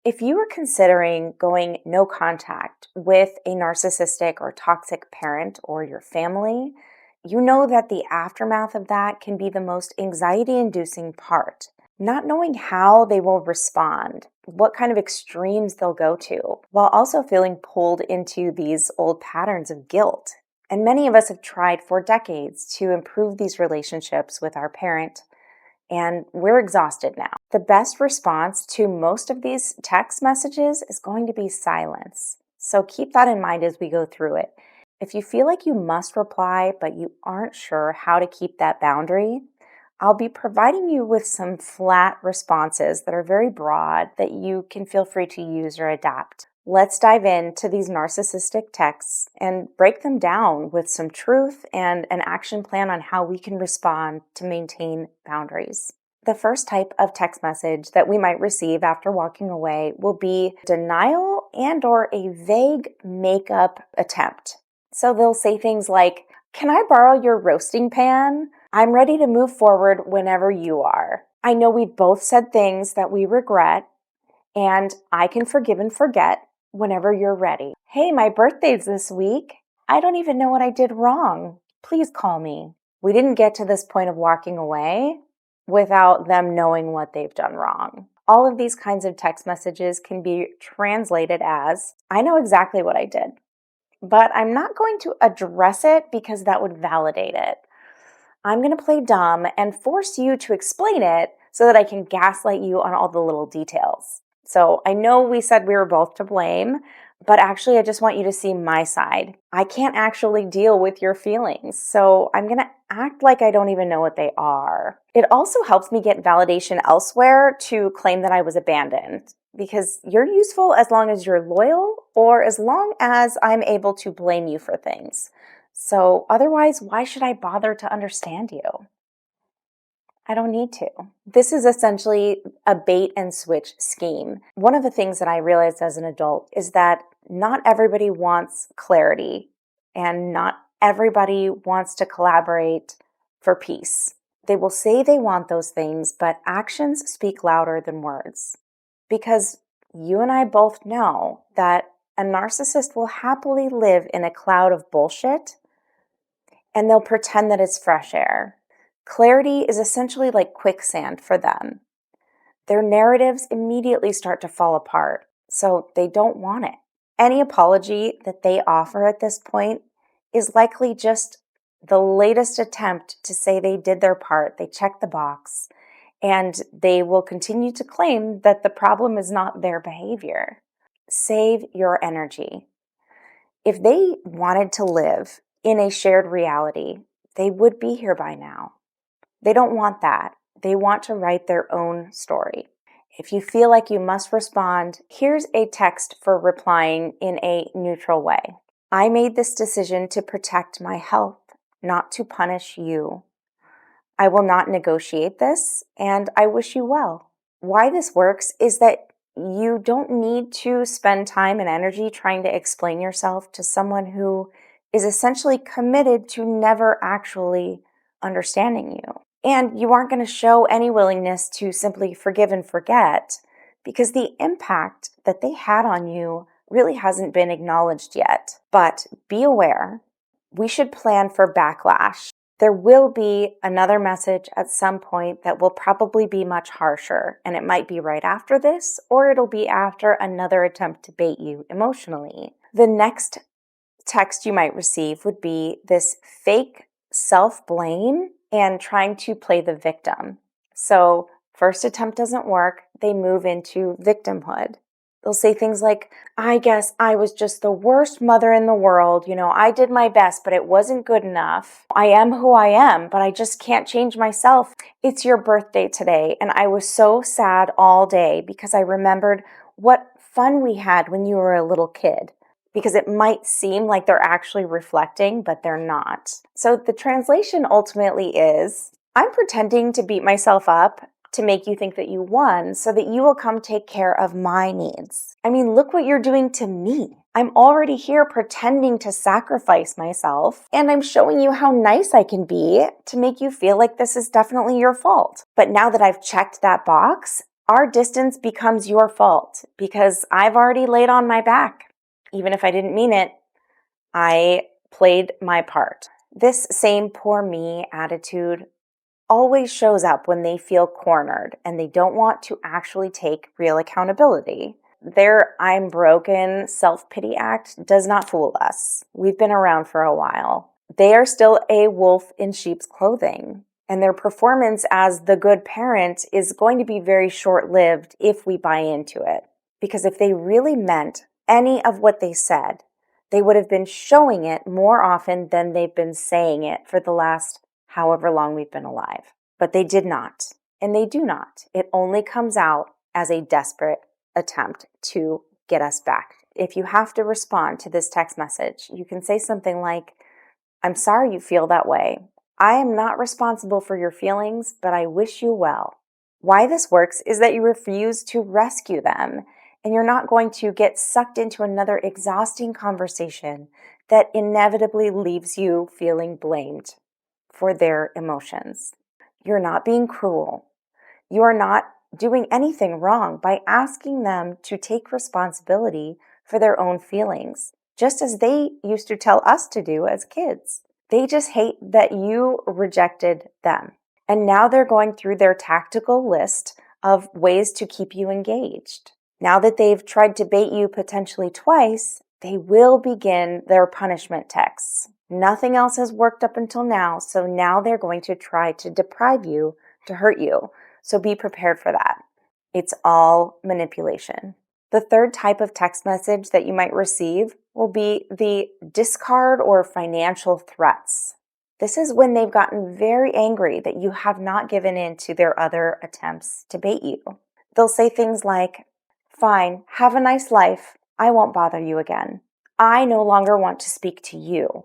If you are considering going no contact with a narcissistic or toxic parent or your family, you know that the aftermath of that can be the most anxiety-inducing part. Not knowing how they will respond, what kind of extremes they'll go to, while also feeling pulled into these old patterns of guilt. And many of us have tried for decades to improve these relationships with our parent, and we're exhausted now. The best response to most of these text messages is going to be silence. So keep that in mind as we go through it. If you feel like you must reply, but you aren't sure how to keep that boundary, I'll be providing you with some flat responses that are very broad that you can feel free to use or adapt. Let's dive into these narcissistic texts and break them down with some truth and an action plan on how we can respond to maintain boundaries. The first type of text message that we might receive after walking away will be denial and/or a vague makeup attempt. So they'll say things like, "Can I borrow your roasting pan? I'm ready to move forward whenever you are. I know we've both said things that we regret, and I can forgive and forget whenever you're ready. Hey, my birthday's this week. I don't even know what I did wrong. Please call me." We didn't get to this point of walking away without them knowing what they've done wrong. All of these kinds of text messages can be translated as, "I know exactly what I did, but I'm not going to address it because that would validate it. I'm going to play dumb and force you to explain it so that I can gaslight you on all the little details. So I know we said we were both to blame, but actually I just want you to see my side. I can't actually deal with your feelings, so I'm going to act like I don't even know what they are." It also helps me get validation elsewhere to claim that I was abandoned, because you're useful as long as you're loyal or as long as I'm able to blame you for things. So otherwise, why should I bother to understand you? I don't need to. This is essentially a bait and switch scheme. One of the things that I realized as an adult is that not everybody wants clarity and not everybody wants to collaborate for peace. They will say they want those things, but actions speak louder than words. Because you and I both know that a narcissist will happily live in a cloud of bullshit and they'll pretend that it's fresh air. Clarity is essentially like quicksand for them. Their narratives immediately start to fall apart, so they don't want it. Any apology that they offer at this point is likely just the latest attempt to say they did their part, they checked the box, and they will continue to claim that the problem is not their behavior. Save your energy. If they wanted to live in a shared reality, they would be here by now. They don't want that. They want to write their own story. If you feel like you must respond, here's a text for replying in a neutral way. "I made this decision to protect my health, not to punish you. I will not negotiate this, and I wish you well." Why this works is that you don't need to spend time and energy trying to explain yourself to someone who is essentially committed to never actually understanding you. And you aren't going to show any willingness to simply forgive and forget because the impact that they had on you really hasn't been acknowledged yet. But be aware, we should plan for backlash. There will be another message at some point that will probably be much harsher, and it might be right after this, or it'll be after another attempt to bait you emotionally. The next text you might receive would be this fake self-blame and trying to play the victim. So first attempt doesn't work, they move into victimhood. They'll say things like, "I guess I was just the worst mother in the world. I did my best, but it wasn't good enough. I am who I am, but I just can't change myself. It's your birthday today, and I was so sad all day because I remembered what fun we had when you were a little kid." Because it might seem like they're actually reflecting, but they're not. So the translation ultimately is, "I'm pretending to beat myself up to make you think that you won so that you will come take care of my needs. I mean, look what you're doing to me. I'm already here pretending to sacrifice myself, and I'm showing you how nice I can be to make you feel like this is definitely your fault. But now that I've checked that box, Our distance becomes your fault because I've already laid on my back. Even if I didn't mean it, I played my part. This same poor me attitude always shows up when they feel cornered and they don't want to actually take real accountability. Their I'm broken self-pity act does not fool us. We've been around for a while. They are still a wolf in sheep's clothing, and their performance as the good parent is going to be very short-lived if we buy into it. Because if they really meant any of what they said, they would have been showing it more often than they've been saying it for the last however long we've been alive. But they did not, and they do not. It only comes out as a desperate attempt to get us back. If you have to respond to this text message, you can say something like, I'm sorry you feel that way. I am not responsible for your feelings, but I wish you well. Why this works is that you refuse to rescue them, and you're not going to get sucked into another exhausting conversation that inevitably leaves you feeling blamed for their emotions. You're not being cruel. You are not doing anything wrong by asking them to take responsibility for their own feelings, just as they used to tell us to do as kids. They just hate that you rejected them. And now they're going through their tactical list of ways to keep you engaged. Now that they've tried to bait you potentially twice, they will begin their punishment texts. Nothing else has worked up until now, so now they're going to try to deprive you, to hurt you. So be prepared for that. It's all manipulation. The third type of text message that you might receive will be the discard or financial threats. This is when they've gotten very angry that you have not given in to their other attempts to bait you. They'll say things like, fine, have a nice life. I won't bother you again. I no longer want to speak to you.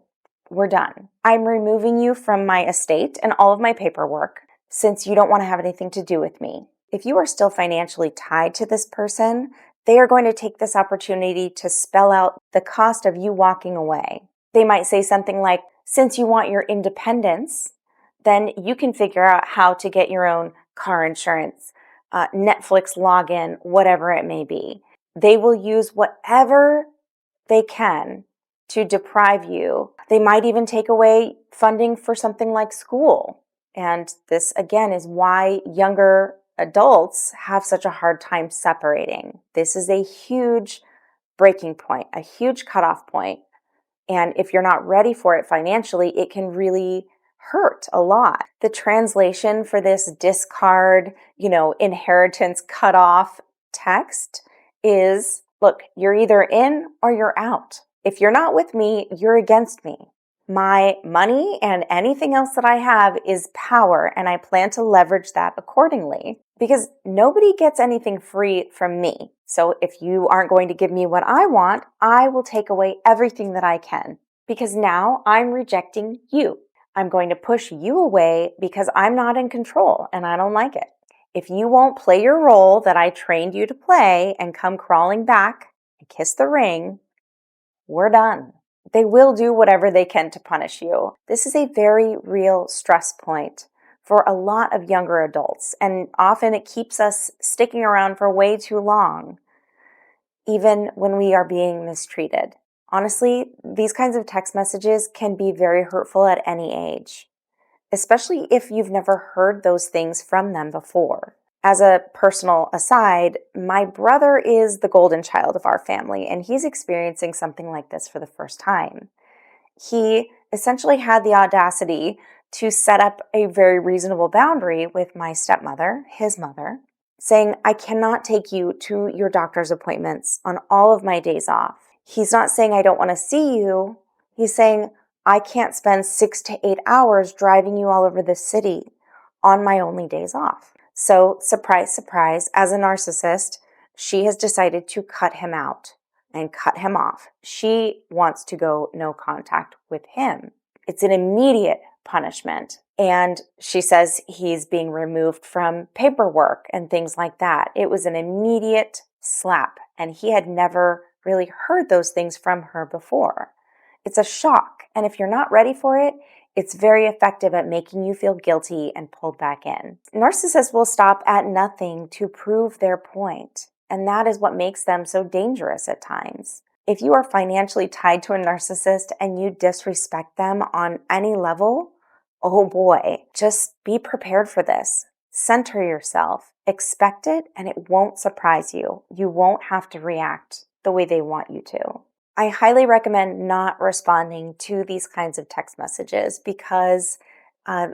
We're done. I'm removing you from my estate and all of my paperwork since you don't want to have anything to do with me. If you are still financially tied to this person, they are going to take this opportunity to spell out the cost of you walking away. They might say something like, since you want your independence, then you can figure out how to get your own car insurance, Netflix login, whatever it may be. They will use whatever they can to deprive you. They might even take away funding for something like school. And this, again, is why younger adults have such a hard time separating. This is a huge breaking point, a huge cutoff point. And if you're not ready for it financially, it can really hurt a lot. The translation for this discard, inheritance cutoff text is, look, you're either in or you're out. If you're not with me, you're against me. My money and anything else that I have is power, and I plan to leverage that accordingly because nobody gets anything free from me. So if you aren't going to give me what I want, I will take away everything that I can because now I'm rejecting you. I'm going to push you away because I'm not in control and I don't like it. If you won't play your role that I trained you to play and come crawling back and kiss the ring, we're done. They will do whatever they can to punish you. This is a very real stress point for a lot of younger adults, and often it keeps us sticking around for way too long, even when we are being mistreated. Honestly, these kinds of text messages can be very hurtful at any age, especially if you've never heard those things from them before. As a personal aside, my brother is the golden child of our family, and he's experiencing something like this for the first time. He essentially had the audacity to set up a very reasonable boundary with my stepmother, his mother, saying, I cannot take you to your doctor's appointments on all of my days off. He's not saying I don't want to see you. He's saying, I can't spend 6 to 8 hours driving you all over the city on my only days off. So, surprise, surprise, as a narcissist, she has decided to cut him out and cut him off. She wants to go no contact with him. It's an immediate punishment. And she says he's being removed from paperwork and things like that. It was an immediate slap, and he had never really heard those things from her before. It's a shock, and if you're not ready for it, It's very effective at making you feel guilty and pulled back in. Narcissists will stop at nothing to prove their point, and that is what makes them so dangerous at times. If you are financially tied to a narcissist and you disrespect them on any level, oh boy, just be prepared for this. Center yourself, expect it, and it won't surprise you. You won't have to react the way they want you to. I highly recommend not responding to these kinds of text messages because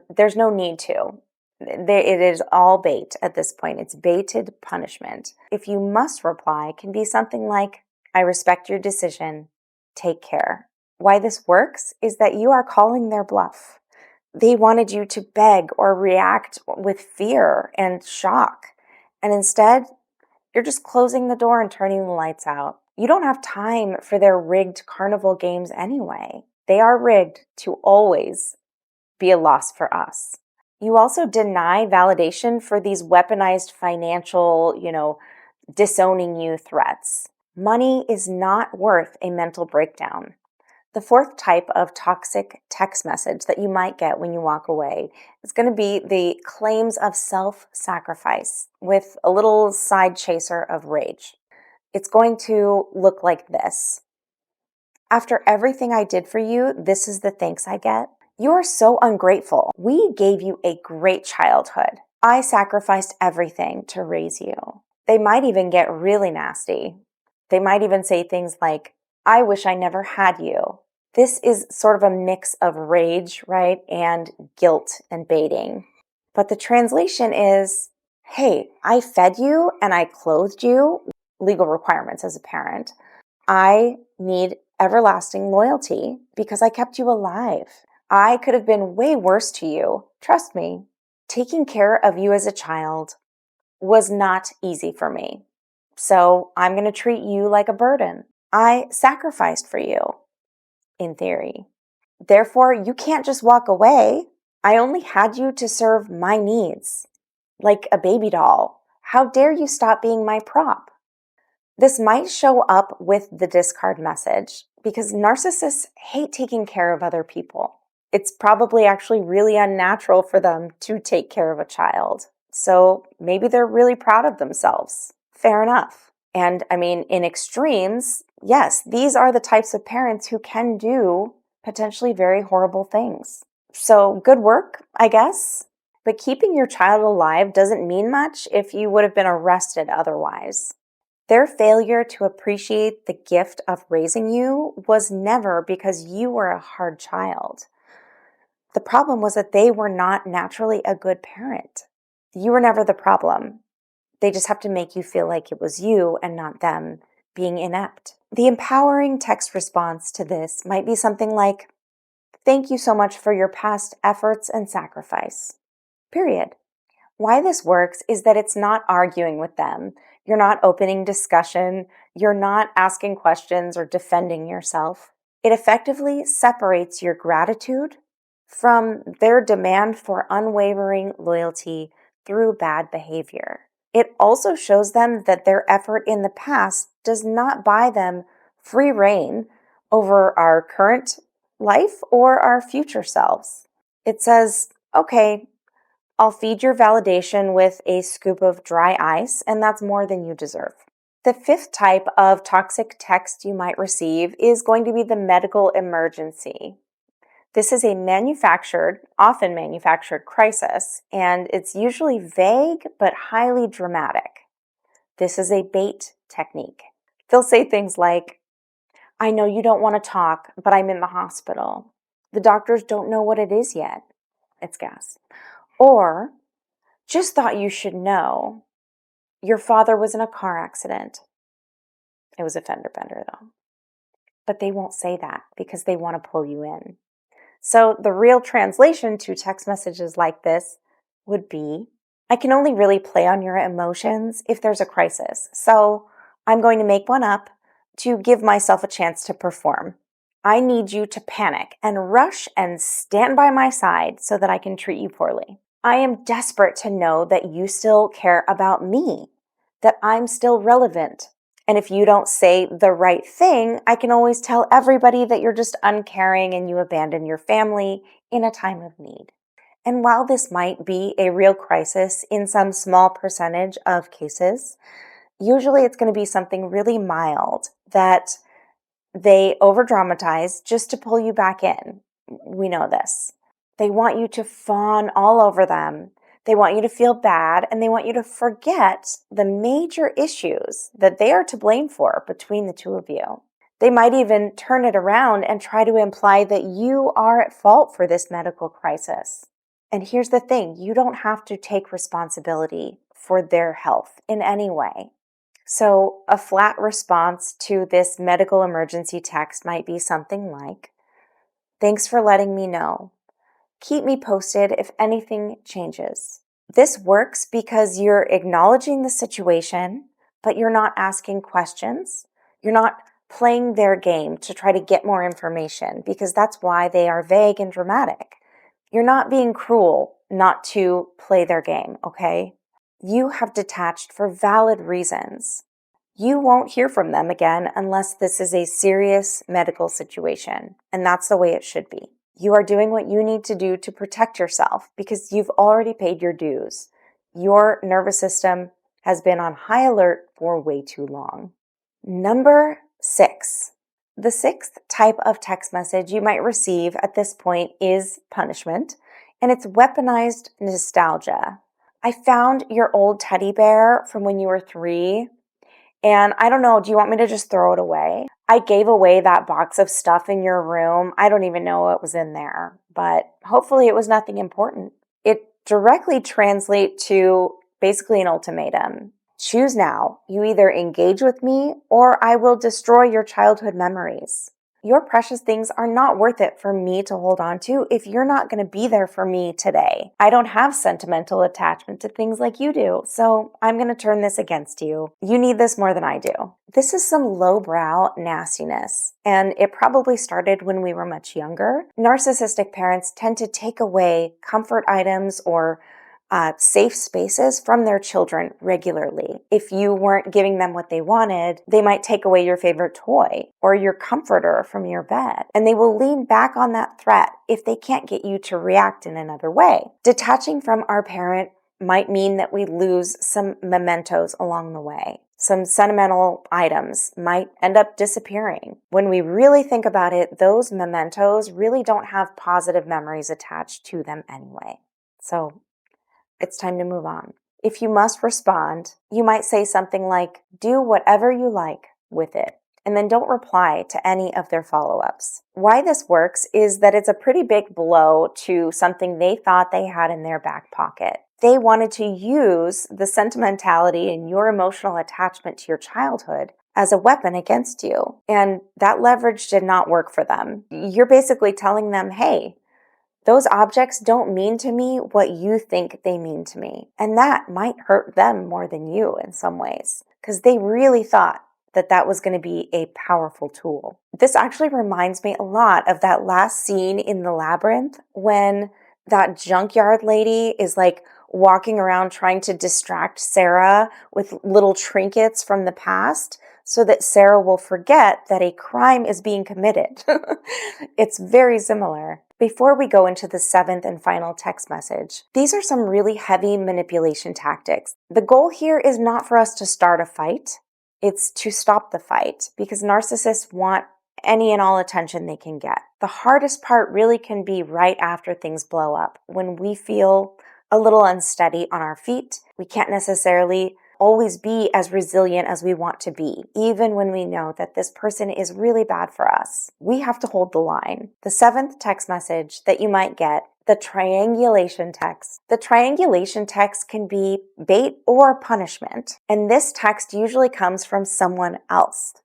there's no need to. It is all bait at this point. It's baited punishment. If you must reply, it can be something like, I respect your decision. Take care. Why this works is that you are calling their bluff. They wanted you to beg or react with fear and shock. And instead, you're just closing the door and turning the lights out. You don't have time for their rigged carnival games anyway. They are rigged to always be a loss for us. You also deny validation for these weaponized financial, disowning you threats. Money is not worth a mental breakdown. The fourth type of toxic text message that you might get when you walk away is going to be the claims of self-sacrifice with a little side chaser of rage. It's going to look like this. After everything I did for you, this is the thanks I get. You are so ungrateful. We gave you a great childhood. I sacrificed everything to raise you. They might even get really nasty. They might even say things like, I wish I never had you. This is sort of a mix of rage, right, and guilt and baiting. But the translation is, hey, I fed you and I clothed you, legal requirements as a parent. I need everlasting loyalty because I kept you alive. I could have been way worse to you. Trust me. Taking care of you as a child was not easy for me. So I'm going to treat you like a burden. I sacrificed for you, in theory. Therefore, you can't just walk away. I only had you to serve my needs, like a baby doll. How dare you stop being my prop? This might show up with the discard message because narcissists hate taking care of other people. It's probably actually really unnatural for them to take care of a child. So maybe they're really proud of themselves. Fair enough. And I mean, in extremes, yes, these are the types of parents who can do potentially very horrible things. So good work, I guess. But keeping your child alive doesn't mean much if you would have been arrested otherwise. Their failure to appreciate the gift of raising you was never because you were a hard child. The problem was that they were not naturally a good parent. You were never the problem. They just have to make you feel like it was you and not them being inept. The empowering text response to this might be something like, thank you so much for your past efforts and sacrifice. Period. Why this works is that it's not arguing with them. You're not opening discussion. You're not asking questions or defending yourself. It effectively separates your gratitude from their demand for unwavering loyalty through bad behavior. It also shows them that their effort in the past does not buy them free reign over our current life or our future selves. It says, okay, I'll feed your validation with a scoop of dry ice, and that's more than you deserve. The fifth type of toxic text you might receive is going to be the medical emergency. This is a often manufactured crisis, and it's usually vague but highly dramatic. This is a bait technique. They'll say things like, I know you don't want to talk, but I'm in the hospital. The doctors don't know what it is yet. It's gas. Or, just thought you should know, your father was in a car accident. It was a fender bender, though. But they won't say that because they want to pull you in. So the real translation to text messages like this would be, I can only really play on your emotions if there's a crisis. So I'm going to make one up to give myself a chance to perform. I need you to panic and rush and stand by my side so that I can treat you poorly. I am desperate to know that you still care about me, that I'm still relevant. And if you don't say the right thing, I can always tell everybody that you're just uncaring and you abandon your family in a time of need. And while this might be a real crisis in some small percentage of cases, usually it's going to be something really mild that they overdramatize just to pull you back in. We know this. They want you to fawn all over them. They want you to feel bad, and they want you to forget the major issues that they are to blame for between the two of you. They might even turn it around and try to imply that you are at fault for this medical crisis. And here's the thing, you don't have to take responsibility for their health in any way. So a flat response to this medical emergency text might be something like, "Thanks for letting me know. Keep me posted if anything changes." This works because you're acknowledging the situation, but you're not asking questions. You're not playing their game to try to get more information, because that's why they are vague and dramatic. You're not being cruel not to play their game, okay? You have detached for valid reasons. You won't hear from them again unless this is a serious medical situation, and that's the way it should be. You are doing what you need to do to protect yourself because you've already paid your dues. Your nervous system has been on high alert for way too long. Number 6. The sixth type of text message you might receive at this point is punishment, and it's weaponized nostalgia. I found your old teddy bear from when you were 3, and I don't know, do you want me to just throw it away? I gave away that box of stuff in your room. I don't even know what was in there, but hopefully it was nothing important. It directly translates to basically an ultimatum. Choose now. You either engage with me or I will destroy your childhood memories. Your precious things are not worth it for me to hold on to if you're not going to be there for me today. I don't have sentimental attachment to things like you do, so I'm going to turn this against you. You need this more than I do. This is some lowbrow nastiness, and it probably started when we were much younger. Narcissistic parents tend to take away comfort items or safe spaces from their children regularly. If you weren't giving them what they wanted, they might take away your favorite toy or your comforter from your bed, and they will lean back on that threat if they can't get you to react in another way. Detaching from our parent might mean that we lose some mementos along the way. Some sentimental items might end up disappearing. When we really think about it, those mementos really don't have positive memories attached to them anyway. So it's time to move on. If you must respond, you might say something like, "Do whatever you like with it," and then don't reply to any of their follow-ups. Why this works is that it's a pretty big blow to something they thought they had in their back pocket. They wanted to use the sentimentality and your emotional attachment to your childhood as a weapon against you, and that leverage did not work for them. You're basically telling them, hey, those objects don't mean to me what you think they mean to me. And that might hurt them more than you in some ways, because they really thought that that was going to be a powerful tool. This actually reminds me a lot of that last scene in The Labyrinth when that junkyard lady is like walking around trying to distract Sarah with little trinkets from the past so that Sarah will forget that a crime is being committed. It's very similar. Before we go into the 7th and final text message, these are some really heavy manipulation tactics. The goal here is not for us to start a fight. It's to stop the fight, because narcissists want any and all attention they can get. The hardest part really can be right after things blow up, when we feel a little unsteady on our feet. We can't necessarily always be as resilient as we want to be, even when we know that this person is really bad for us. We have to hold the line. The 7th text message that you might get, the triangulation text. The triangulation text can be bait or punishment, and this text usually comes from someone else.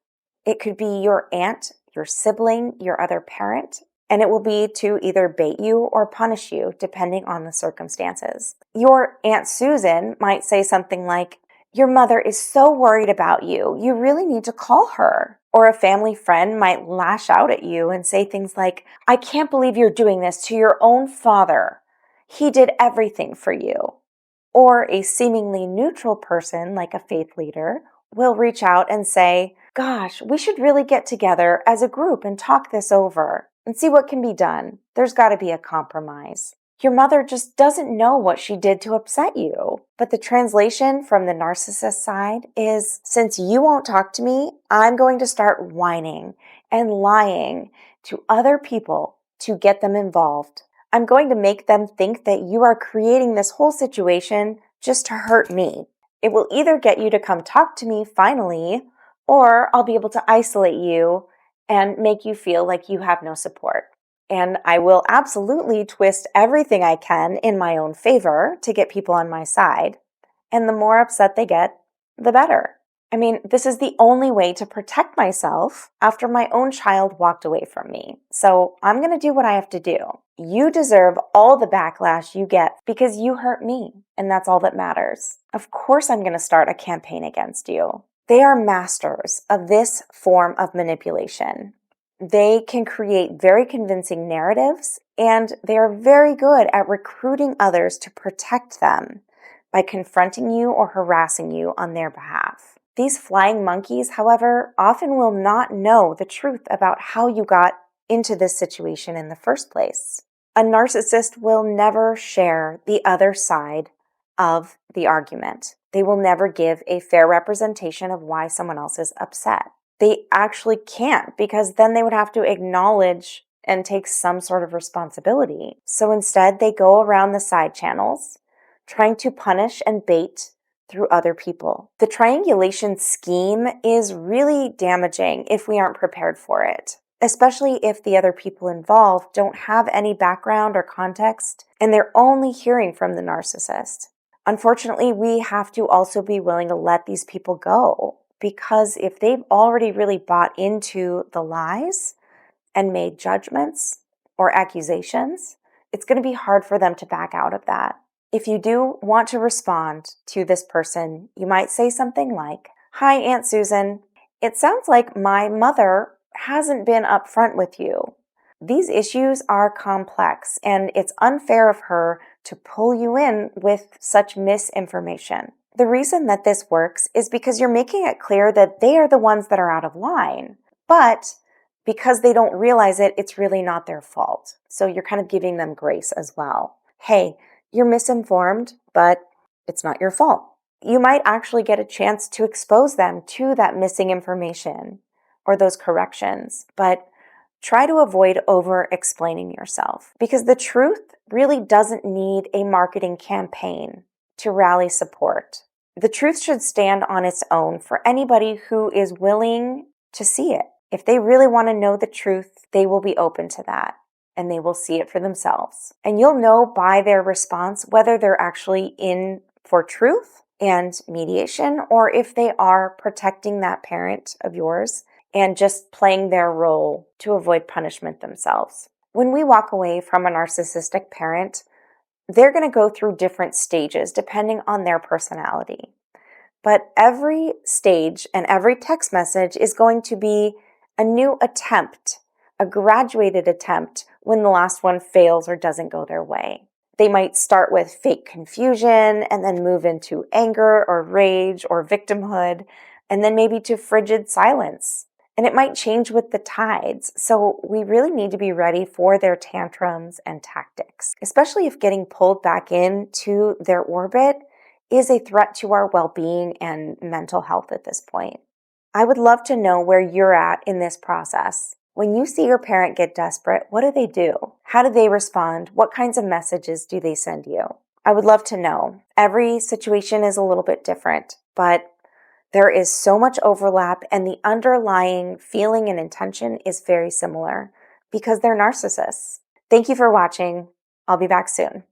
It could be your aunt, your sibling, your other parent, and it will be to either bait you or punish you, depending on the circumstances. Your Aunt Susan might say something like, "Your mother is so worried about you. You really need to call her." Or a family friend might lash out at you and say things like, "I can't believe you're doing this to your own father. He did everything for you." Or a seemingly neutral person, like a faith leader will reach out and say, "Gosh, we should really get together as a group and talk this over and see what can be done. There's got to be a compromise." Your mother just doesn't know what she did to upset you. But the translation from the narcissist side is, since you won't talk to me, I'm going to start whining and lying to other people to get them involved. I'm going to make them think that you are creating this whole situation just to hurt me. It will either get you to come talk to me finally, or I'll be able to isolate you and make you feel like you have no support. And I will absolutely twist everything I can in my own favor to get people on my side. And the more upset they get, the better. I mean, this is the only way to protect myself after my own child walked away from me. So I'm going to do what I have to do. You deserve all the backlash you get because you hurt me, and that's all that matters. Of course, I'm going to start a campaign against you. They are masters of this form of manipulation. They can create very convincing narratives, and they are very good at recruiting others to protect them by confronting you or harassing you on their behalf. These flying monkeys, however, often will not know the truth about how you got into this situation in the first place. A narcissist will never share the other side of the argument. They will never give a fair representation of why someone else is upset. They actually can't, because then they would have to acknowledge and take some sort of responsibility. So instead, they go around the side channels, trying to punish and bait through other people. The triangulation scheme is really damaging if we aren't prepared for it, especially if the other people involved don't have any background or context and they're only hearing from the narcissist. Unfortunately, we have to also be willing to let these people go, because if they've already really bought into the lies and made judgments or accusations, it's going to be hard for them to back out of that. If you do want to respond to this person, you might say something like, "Hi, Aunt Susan. It sounds like my mother hasn't been upfront with you. These issues are complex, and it's unfair of her to pull you in with such misinformation." The reason that this works is because you're making it clear that they are the ones that are out of line, but because they don't realize it, it's really not their fault. So you're kind of giving them grace as well. Hey, you're misinformed, but it's not your fault. You might actually get a chance to expose them to that missing information or those corrections, but try to avoid over-explaining yourself, because the truth really doesn't need a marketing campaign to rally support. The truth should stand on its own for anybody who is willing to see it. If they really want to know the truth, they will be open to that, and they will see it for themselves. And you'll know by their response whether they're actually in for truth and mediation, or if they are protecting that parent of yours and just playing their role to avoid punishment themselves. When we walk away from a narcissistic parent, they're going to go through different stages depending on their personality. But every stage and every text message is going to be a new attempt, a graduated attempt when the last one fails or doesn't go their way. They might start with fake confusion and then move into anger or rage or victimhood, and then maybe to frigid silence. And it might change with the tides. So we really need to be ready for their tantrums and tactics, especially if getting pulled back into their orbit is a threat to our well-being and mental health at this point. I would love to know where you're at in this process. When you see your parent get desperate, what do? How do they respond? What kinds of messages do they send you? I would love to know. Every situation is a little bit different, but there is so much overlap, and the underlying feeling and intention is very similar because they're narcissists. Thank you for watching. I'll be back soon.